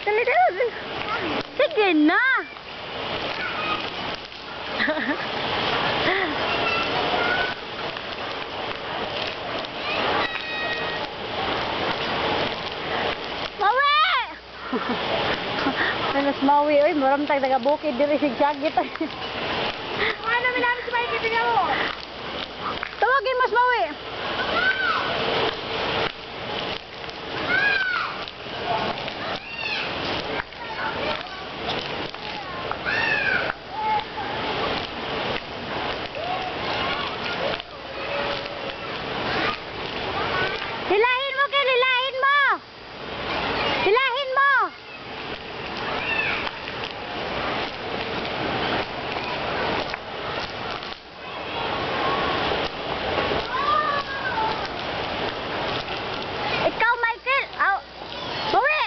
Dali, dali. Sige na. Mawi! Mas mawi, oy, maram tag taga-bukid diri sig jagit. Ano namin si Mikey, tingnan mo. Tawagin mas mawi. Hilahin mo, Kel, hilahin mo. Hilahin mo. Ikaw, Michael. Aw. Bawi.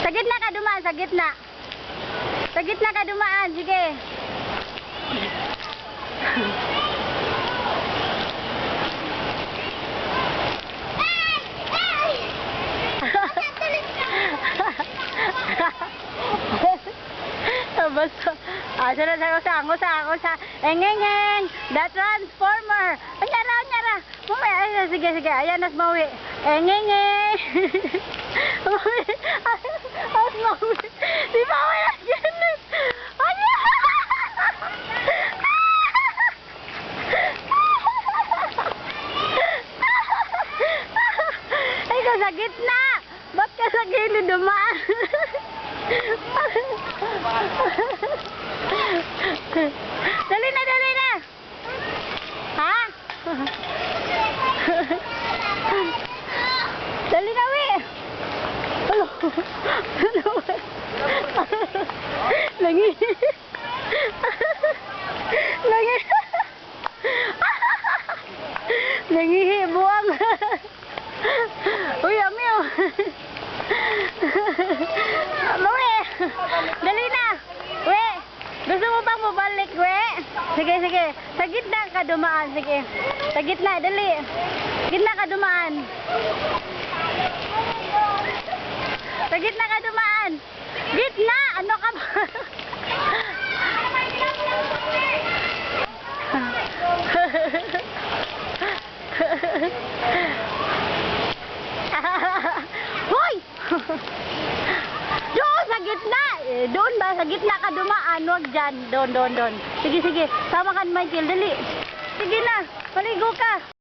Sa gitna ka dumaan, sa gitna. Sa gitna ka dumaan, sige. Basta, ako sa, engengeng, the transformer. Anyara. Mamaya, ay, sige, ayan, nas mawi. Engengeng. Mawi, as mawi. Di mawi na ganun. Ayan. Ay, ka sa gitna. Ba't ka sa gilid dumaan? Dali na. Ha? Dali na, we. Langi. Langihi, buwang. Uy, amiw. Mawi. Dali na. We. Gusto mo bang mabalik, we? Sige. Sa gitna ka dumaan, sige. Sa gitna, dali. Gitna ka dumaan. Sa gitna ka dumaan. Gitna! Ano ka ba? Hoy! Doon sa gitna! Doon ba? Sa gitna ka dumaan. Huwag dyan. Doon. Sige. Sama ka, Michael. Dali. Sige na. Maligo ka.